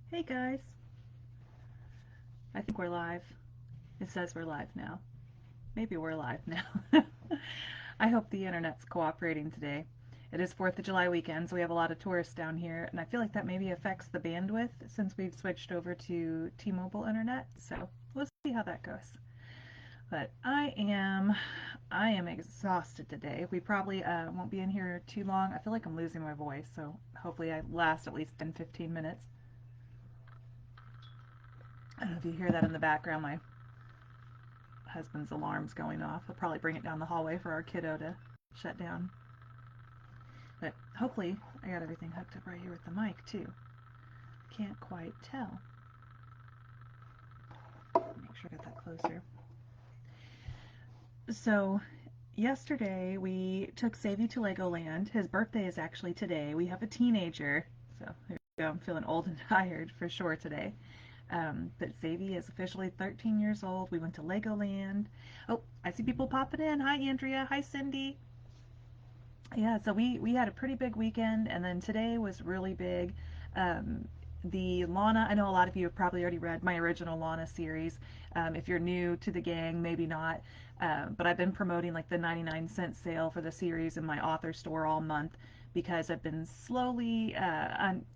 Hey guys, I think we're live. It says we're live now. Maybe we're live now. I hope the internet's cooperating today. It is 4th of July weekend, so we have a lot of tourists down here, and I feel like that maybe affects the bandwidth since we've switched over to T-Mobile internet, so we'll see how that goes. But I am exhausted today. We probably won't be in here too long. I feel like I'm losing my voice, so hopefully I last at least 10-15 minutes. I don't know if you hear that in the background. My husband's alarm's going off. He'll probably bring it down the hallway for our kiddo to shut down. But hopefully, I got everything hooked up right here with the mic too. Can't quite tell. Make sure I got that closer. So, yesterday we took Savy to Legoland. His birthday is actually today. We have a teenager, so there you go. I'm feeling old and tired for sure today. But Savy is officially 13 years old. We went to Legoland. Oh, I see people popping in. Hi, Andrea. Hi, Cindy. Yeah, so we had a pretty big weekend, and then today was really big. Um, the Lana, I know a lot of you have probably already read my original Lana series. If you're new to the gang, maybe not. But I've been promoting like the 99-cent sale for the series in my author store all month because I've been slowly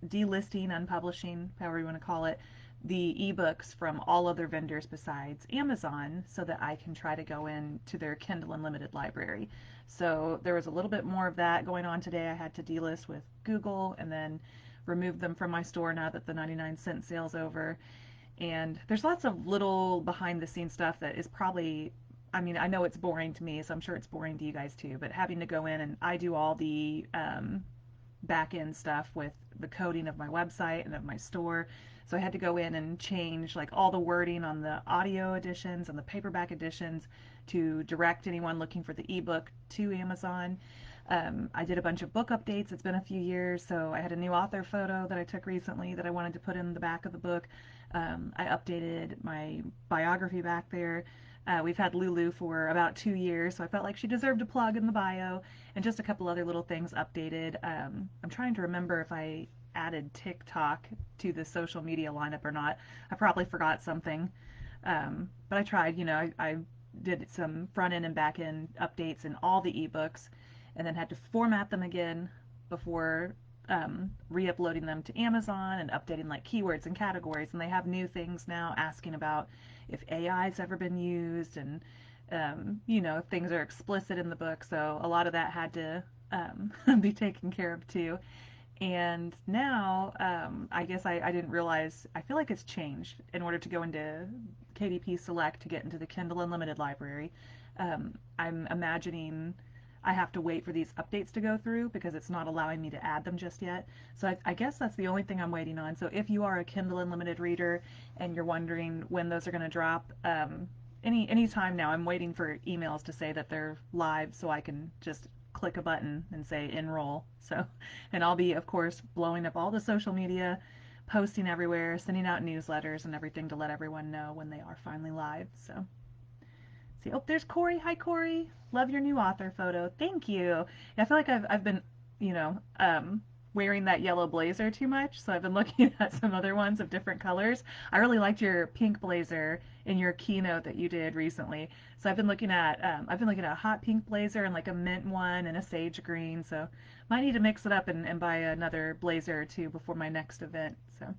delisting, unpublishing, however you want to call it, the ebooks from all other vendors besides Amazon so that I can try to go into their Kindle Unlimited library. So there was a little bit more of that going on today. I had to delist with Google and then remove them from my store now that the 99-cent sale's over. And there's lots of little behind the scenes stuff that is probably, I mean, I know it's boring to me, so I'm sure it's boring to you guys too, but having to go in and I do all the back end stuff with the coding of my website and of my store. So I had to go in and change like all the wording on the audio editions and the paperback editions to direct anyone looking for the ebook to Amazon. I did a bunch of book updates. It's been a few years, so I had a new author photo that I took recently that I wanted to put in the back of the book. I updated my biography back there. We've had Lulu for about 2 years, so I felt like she deserved a plug in the bio, and just a couple other little things updated. I'm trying to remember if I added TikTok to the social media lineup or not. I probably forgot something, but I tried. I did some front end and back end updates in all the ebooks, and then had to format them again before re-uploading them to Amazon and updating like keywords and categories. And they have new things now asking about if AI's ever been used and if things are explicit in the book. So a lot of that had to be taken care of too. And now, I guess I didn't realize, I feel like it's changed in order to go into KDP Select to get into the Kindle Unlimited library. I'm imagining I have to wait for these updates to go through because it's not allowing me to add them just yet. So I guess that's the only thing I'm waiting on. So if you are a Kindle Unlimited reader and you're wondering when those are going to drop, any time now, I'm waiting for emails to say that they're live so I can just click a button and say enroll. So, and I'll be, of course, blowing up all the social media, posting everywhere, sending out newsletters and everything to let everyone know when they are finally live. So, see, oh, there's Corey. Hi, Corey. Love your new author photo. Thank you. I feel like I've been, you know, wearing that yellow blazer too much, so I've been looking at some other ones of different colors. I really liked your pink blazer in your keynote that you did recently. So I've been looking at a hot pink blazer and like a mint one and a sage green. So might need to mix it up and buy another blazer or two before my next event. So.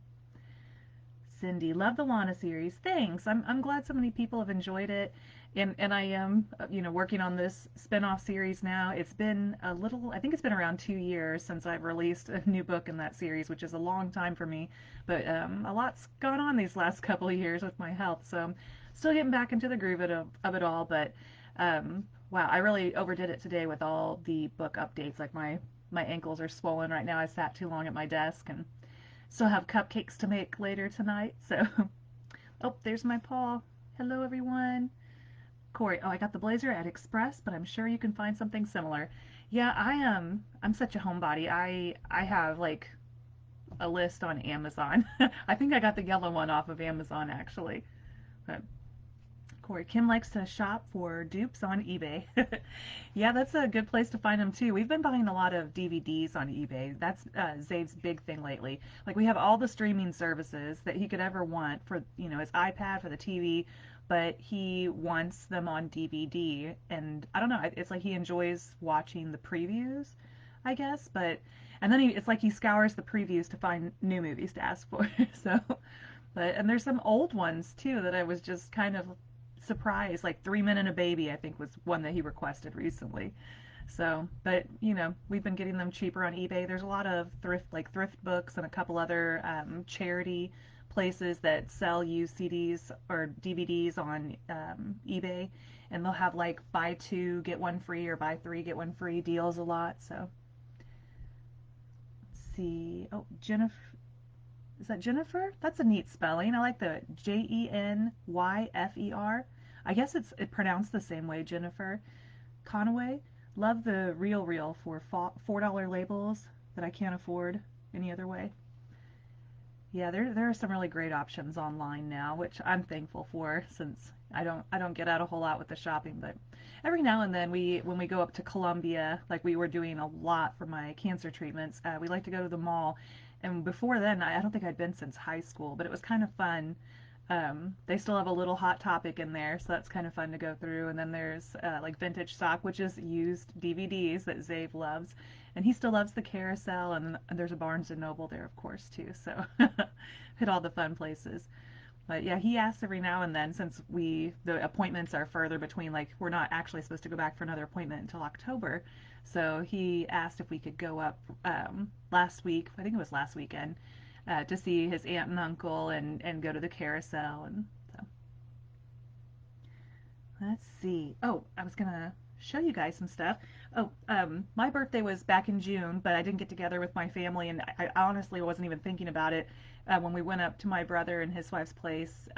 Cindy, love the Lana series. Thanks. I'm glad so many people have enjoyed it, and I am working on this spin-off series now. It's been a little, I think it's been around 2 years since I've released a new book in that series, which is a long time for me. But a lot's gone on these last couple of years with my health, so I'm still getting back into the groove of it all. But wow, I really overdid it today with all the book updates. Like my ankles are swollen right now. I sat too long at my desk and still have cupcakes to make later tonight. So, oh, there's my paw. Hello, everyone. Corey, oh, I got the blazer at Express, but I'm sure you can find something similar. Yeah, I am. I'm such a homebody. I have like a list on Amazon. I think I got the yellow one off of Amazon actually. But Corey. Kim likes to shop for dupes on eBay. Yeah, that's a good place to find them too. We've been buying a lot of DVDs on eBay. That's Zave's big thing lately. Like we have all the streaming services that he could ever want for, his iPad, for the TV, but he wants them on DVD. And I don't know, it's like he enjoys watching the previews, I guess, but and then it's like he scours the previews to find new movies to ask for. So, and there's some old ones too that I was just kind of surprised. Like 3 Men and a Baby, I think was one that he requested recently. So, but we've been getting them cheaper on eBay. There's a lot of thrift books and a couple other charity places that sell used CDs or DVDs on eBay, and they'll have like buy two get one free or buy three get one free deals a lot. So, let's see. Oh, Jennifer. Is that Jennifer? That's a neat spelling. I like the Jenyfer. I guess it's pronounced the same way, Jennifer. Conaway. Love the Real for $4 labels that I can't afford any other way. Yeah, there are some really great options online now, which I'm thankful for since I don't get out a whole lot with the shopping, but every now and then when we go up to Columbia, like we were doing a lot for my cancer treatments, we like to go to the mall. And before then, I don't think I'd been since high school, but it was kind of fun. They still have a little Hot Topic in there, so that's kind of fun to go through. And then there's like vintage stock, which is used DVDs that Zave loves, and he still loves the Carousel. And there's a Barnes and Noble there, of course, too. So hit all the fun places. But yeah, he asks every now and then, since the appointments are further between, like we're not actually supposed to go back for another appointment until October. So he asked if we could go up last week, I think it was last weekend, to see his aunt and uncle and go to the Carousel. And so let's see. Oh, I was gonna show you guys some stuff. Oh, my birthday was back in June, but I didn't get together with my family, and I honestly wasn't even thinking about it when we went up to my brother and his wife's place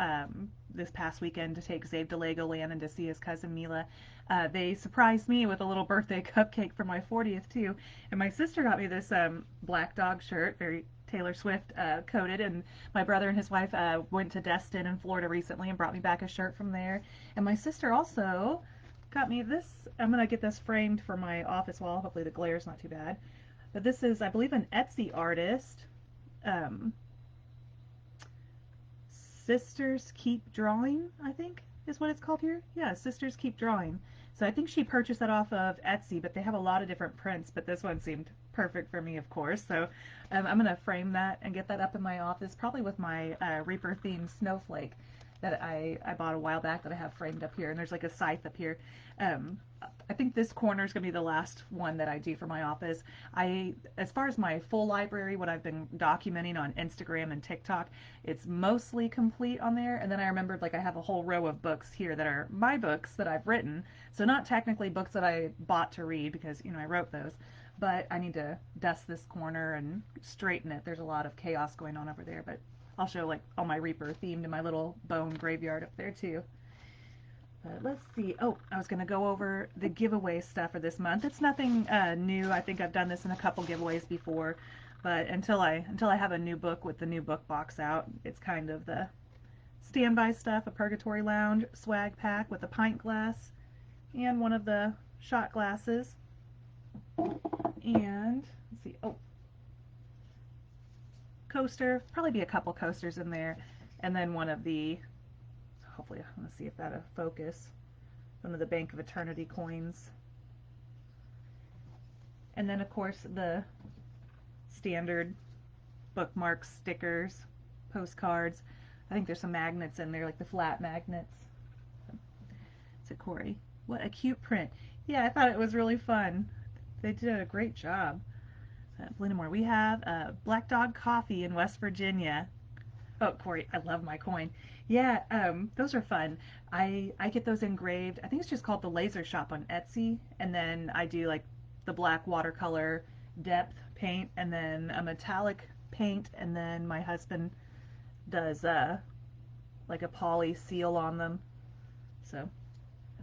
this past weekend to take Zave to Legoland and to see his cousin Mila. They surprised me with a little birthday cupcake for my 40th too, and my sister got me this black dog shirt, very Taylor Swift coated, and my brother and his wife went to Destin in Florida recently and brought me back a shirt from there. And my sister also got me this. I'm gonna get this framed for my office wall. Hopefully the glare's not too bad. But this is, I believe, an Etsy artist. Um, Sisters Keep Drawing, I think is what it's called here. Yeah, Sisters Keep Drawing. So I think she purchased that off of Etsy, but they have a lot of different prints, but this one seemed perfect for me, of course. So I'm going to frame that and get that up in my office, probably with my Reaper themed snowflake that I bought a while back that I have framed up here. And there's like a scythe up here. Um, I think this corner is going to be the last one that I do for my office. As far as my full library, what I've been documenting on Instagram and TikTok, it's mostly complete on there. And then I remembered, like, I have a whole row of books here that are my books that I've written. So not technically books that I bought to read because, I wrote those. But I need to dust this corner and straighten it. There's a lot of chaos going on over there. But I'll show, like, all my Reaper themed in my little bone graveyard up there too. Let's see. Oh, I was going to go over the giveaway stuff for this month. It's nothing new. I think I've done this in a couple giveaways before, but until I have a new book with the new book box out, it's kind of the standby stuff. A Purgatory Lounge swag pack with a pint glass and one of the shot glasses. And let's see. Oh, coaster. Probably be a couple coasters in there, and then one of the. Hopefully, I'm going to see if that'll focus. One of the Bank of Eternity coins. And then, of course, the standard bookmarks, stickers, postcards. I think there's some magnets in there, like the flat magnets. So, Corey, what a cute print. Yeah, I thought it was really fun. They did a great job. Plenty more. We have Black Dog Coffee in West Virginia. Oh, Corey, I love my coin. Yeah, those are fun. I get those engraved. I think it's just called the Laser Shop on Etsy, and then I do like the black watercolor depth paint, and then a metallic paint, and then my husband does like a poly seal on them. So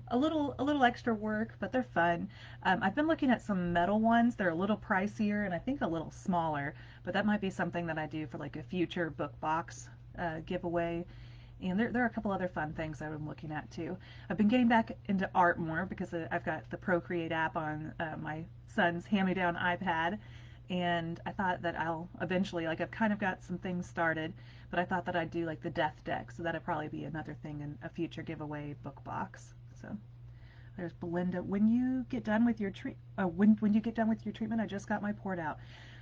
a little extra work, but they're fun. I've been looking at some metal ones. They're a little pricier and I think a little smaller, but that might be something that I do for like a future book box giveaway. And there are a couple other fun things I've been looking at too. I've been getting back into art more because I've got the Procreate app on my son's hand-me-down iPad, and I thought that I'll eventually, like, I've kind of got some things started, but I thought that I'd do like the death deck, so that'd probably be another thing in a future giveaway book box. So there's Belinda. When you get done with your when you get done with your treatment, I just got my port out.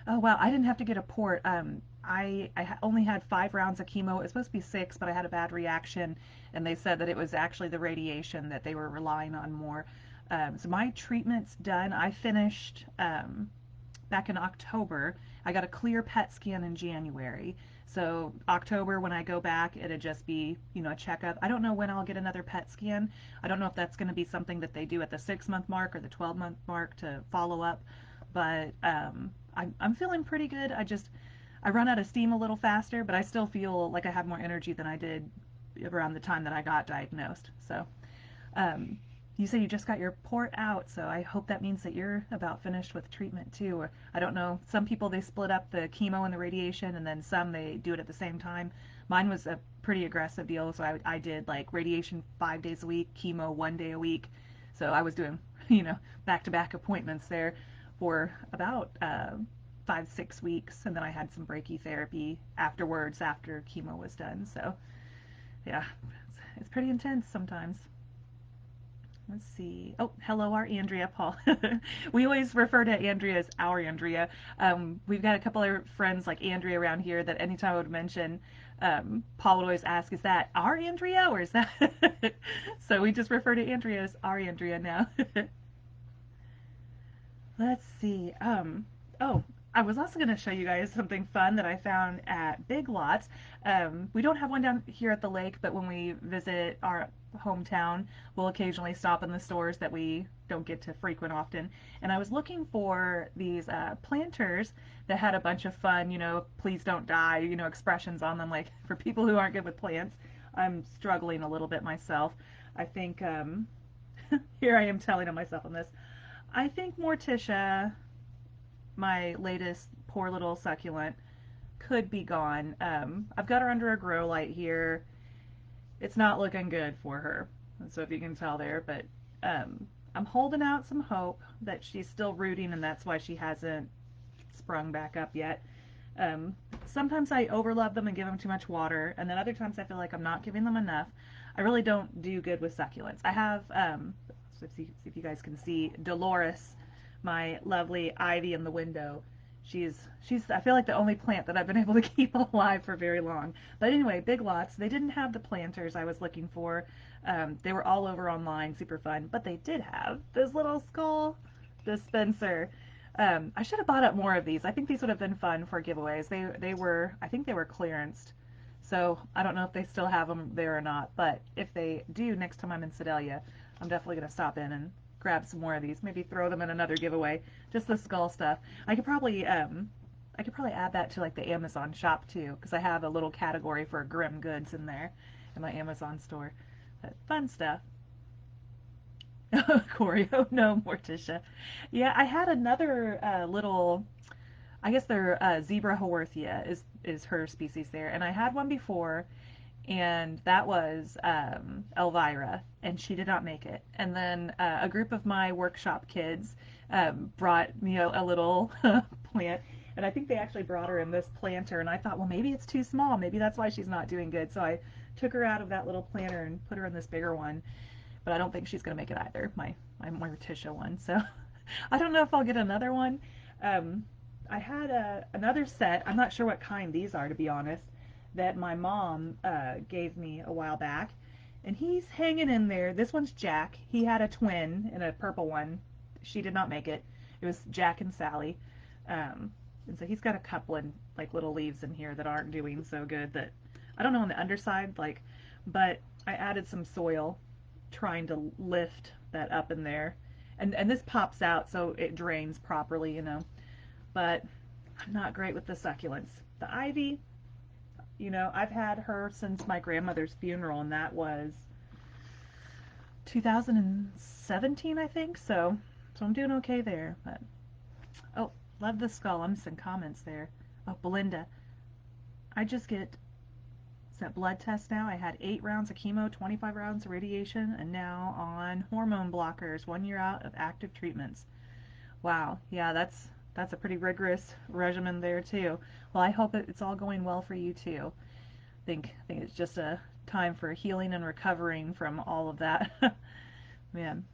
Oh wow, I didn't have to get a port. I only had 5 rounds of chemo. It was supposed to be 6, but I had a bad reaction, and they said that it was actually the radiation that they were relying on more. So my treatment's done. I finished back in October. I got a clear PET scan in January. So October, when I go back, it'd just be, you know, a checkup. I don't know when I'll get another PET scan. I don't know if that's going to be something that they do at the 6-month mark or the 12-month mark to follow up. But I'm feeling pretty good. I run out of steam a little faster, but I still feel like I have more energy than I did around the time that I got diagnosed. So um, you say you just got your port out, so I hope that means that you're about finished with treatment too. Or I don't know, some people they split up the chemo and the radiation, and then some they do it at the same time. Mine was a pretty aggressive deal, so I did like radiation 5 days a week, chemo 1 day a week. So I was doing, you know, back-to-back appointments there for about 5, 6 weeks, and then I had some brachytherapy afterwards after chemo was done. So yeah, it's pretty intense sometimes. Let's see. Oh, hello, our Andrea, Paul. We always refer to Andrea as our Andrea. We've got a couple of friends like Andrea around here that anytime I would mention, Paul would always ask, is that our Andrea or is that? So we just refer to Andrea as our Andrea now. Let's see. Oh, I was also going to show you guys something fun that I found at Big Lots. We don't have one down here at the lake, but when we visit our hometown, we'll occasionally stop in the stores that we don't get to frequent often. And I was looking for these planters that had a bunch of fun, you know, please don't die, you know, expressions on them, like for people who aren't good with plants. I'm struggling a little bit myself. I think, here I am telling on myself on this. I think Morticia, my latest poor little succulent, could be gone. I've got her under a grow light here. It's not looking good for her. So if you can tell there, but I'm holding out some hope that she's still rooting and that's why she hasn't sprung back up yet. Sometimes I overlove them and give them too much water, and then other times I feel like I'm not giving them enough. I really don't do good with succulents. I have, so see if you guys can see, Dolores, my lovely ivy in the window. She's I feel like the only plant that I've been able to keep alive for very long. But anyway, Big Lots, they didn't have the planters I was looking for. They were all over online, super fun, but they did have this little skull dispenser. I should have bought up more of these. I think these would have been fun for giveaways. They were, I think they were clearanced. So I don't know if they still have them there or not, but if they do next time I'm in Sedalia, I'm definitely going to stop in and grab some more of these. Maybe throw them in another giveaway. Just the skull stuff. I could probably add that to like the Amazon shop too, because I have a little category for grim goods in there in my Amazon store. But fun stuff. Corey, oh no, Morticia. Yeah, I had another little, I guess they're zebra haworthia is her species there, and I had one before, and that was Elvira, and she did not make it. And then a group of my workshop kids brought me a little plant, and I think they actually brought her in this planter, and I thought, well, maybe it's too small, maybe that's why she's not doing good. So I took her out of that little planter and put her in this bigger one, but I don't think she's going to make it either, my Morticia one. So I don't know if I'll get another one. Um, I had another set. I'm not sure what kind these are, to be honest, that my mom gave me a while back. And he's hanging in there. This one's Jack. He had a twin and a purple one. She did not make it. It was Jack and Sally. And so he's got a couple of like little leaves in here that aren't doing so good, that I don't know on the underside, like, but I added some soil trying to lift that up in there. And this pops out so it drains properly, you know. But I'm not great with the succulents. The ivy, you know, I've had her since my grandmother's funeral, and that was 2017, I think. So I'm doing okay there. But oh, love the skull. I'm seeing comments there. Oh, Belinda, I just get It's at blood test now. I had 8 rounds of chemo, 25 rounds of radiation, and now on hormone blockers, 1 year out of active treatments. Wow, yeah, that's a pretty rigorous regimen there too. Well, I hope it's all going well for you too. I think it's just a time for healing and recovering from all of that. Man,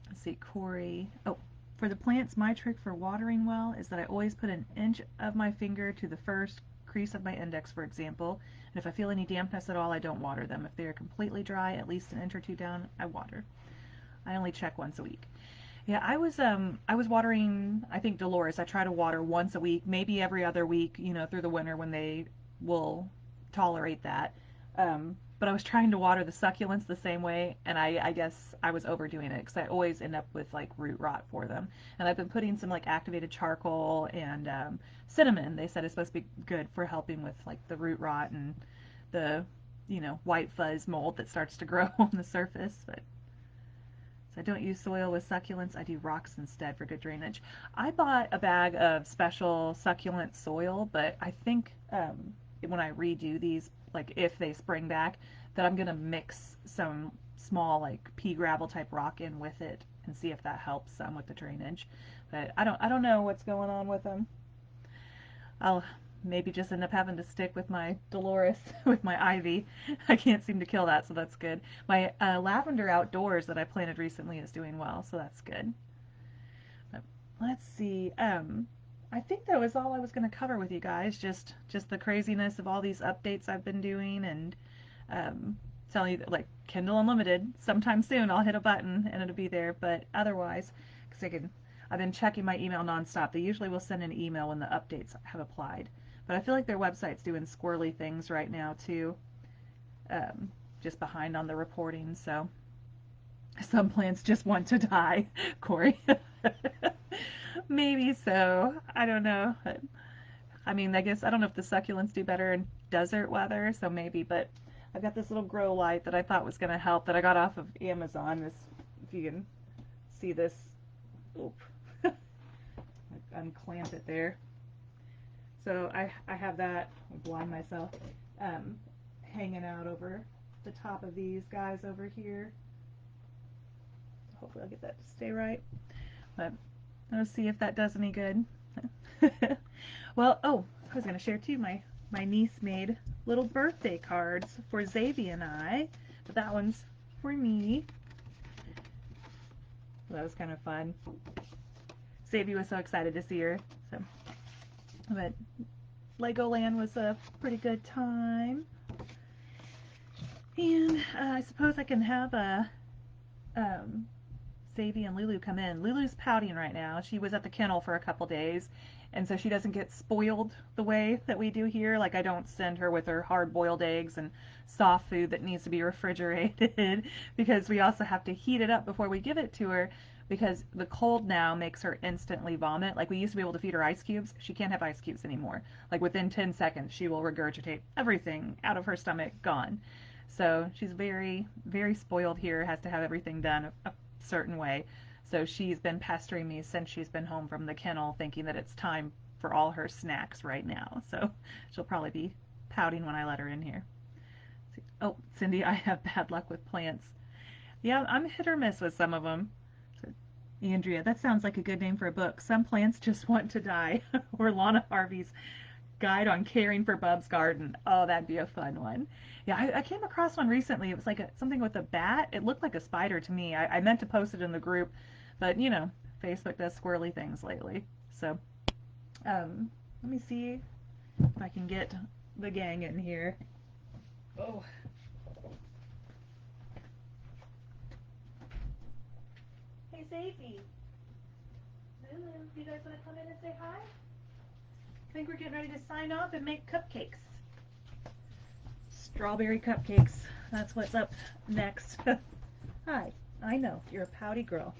let's see, Corey. Oh, for the plants, my trick for watering well is that I always put an inch of my finger to the first crease of my index, for example. And if I feel any dampness at all, I don't water them. If they are completely dry, at least an inch or two down, I water. I only check once a week. Yeah, I was watering, I think Dolores. I try to water once a week, maybe every other week, through the winter when they will tolerate that. But I was trying to water the succulents the same way, and I guess I was overdoing it because I always end up with like root rot for them. And I've been putting some like activated charcoal and cinnamon. They said it's supposed to be good for helping with like the root rot and the white fuzz mold that starts to grow on the surface. But so I don't use soil with succulents. I do rocks instead for good drainage. I bought a bag of special succulent soil, but I think when I redo these, like if they spring back, that I'm gonna mix some small like pea gravel type rock in with it and see if that helps some with the drainage. But I don't know what's going on with them. I'll maybe just end up having to stick with my Dolores with my ivy. I can't seem to kill that, so that's good. My lavender outdoors that I planted recently is doing well, so that's good. But let's see. I think that was all I was going to cover with you guys. Just the craziness of all these updates I've been doing, and telling you that like Kindle Unlimited. Sometime soon I'll hit a button and it'll be there. But otherwise, because I've been checking my email nonstop. They usually will send an email when the updates have applied. But I feel like their website's doing squirrely things right now too. Just behind on the reporting, so some plants just want to die, Corey. Maybe so. I don't know. I mean, I guess I don't know if the succulents do better in desert weather, so maybe. But I've got this little grow light that I thought was going to help that I got off of Amazon. This, if you can see this, oop, unclamp it there. So I have that, I'll blind myself, hanging out over the top of these guys over here. Hopefully I'll get that to stay right. But let's see if that does any good. Well, oh, I was going to share too, my niece made little birthday cards for Xavier and I, but that one's for me. So that was kind of fun. Xavier was so excited to see her. So, but Legoland was a pretty good time. And I suppose I can have Xavier and Lulu come in. Lulu's pouting right now. She was at the kennel for a couple days, and so she doesn't get spoiled the way that we do here. Like I don't send her with her hard-boiled eggs and soft food that needs to be refrigerated because we also have to heat it up before we give it to her because the cold now makes her instantly vomit. Like we used to be able to feed her ice cubes. She can't have ice cubes anymore. Like within 10 seconds, she will regurgitate everything out of her stomach, gone. So she's very, very spoiled here, has to have everything done a certain way. So she's been pestering me since she's been home from the kennel, thinking that it's time for all her snacks right now. So she'll probably be pouting when I let her in here. Oh, Cindy, I have bad luck with plants. Yeah, I'm hit or miss with some of them. So, Andrea, that sounds like a good name for a book. Some plants just want to die. Or Lana Harvey's Guide on Caring for Bub's Garden. Oh, that'd be a fun one. Yeah, I came across one recently. It was like something with a bat. It looked like a spider to me. I meant to post it in the group, but Facebook does squirrely things lately. So let me see if I can get the gang in here. Oh. Hey, Sadie. Lulu, you guys want to come in and say hi? I think we're getting ready to sign off and make cupcakes. Strawberry cupcakes. That's what's up next. Hi. I know. You're a pouty girl.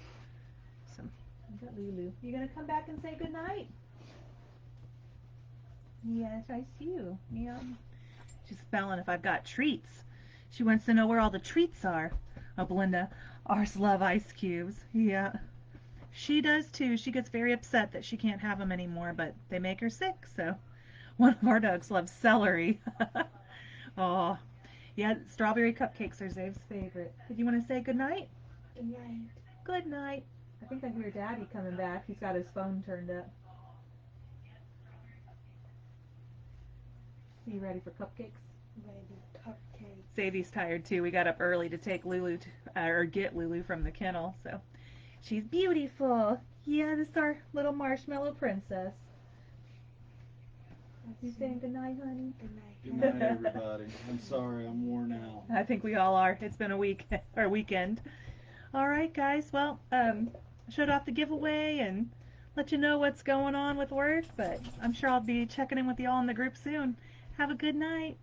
So, I got Lulu. You gonna come back and say goodnight? Yes, I see you. Yeah. She's spelling if I've got treats. She wants to know where all the treats are. Oh, Belinda. Ours love ice cubes. Yeah. She does too. She gets very upset that she can't have them anymore, but they make her sick, so. One of our dogs loves celery. Oh, yeah, strawberry cupcakes are Zave's favorite. Did you want to say good night? Good night. Good night. I think I hear Daddy coming back. He's got his phone turned up. Are you ready for cupcakes? Ready cupcakes. Sadie's tired too. We got up early to take Lulu or get Lulu from the kennel, so she's beautiful. Yeah, this is our little marshmallow princess. You saying good night, honey? Good night. Good night, everybody. I'm sorry, I'm worn out. I think we all are. It's been a week or weekend. All right, guys. Well, shut off the giveaway and let you know what's going on with work, but I'm sure I'll be checking in with y'all in the group soon. Have a good night.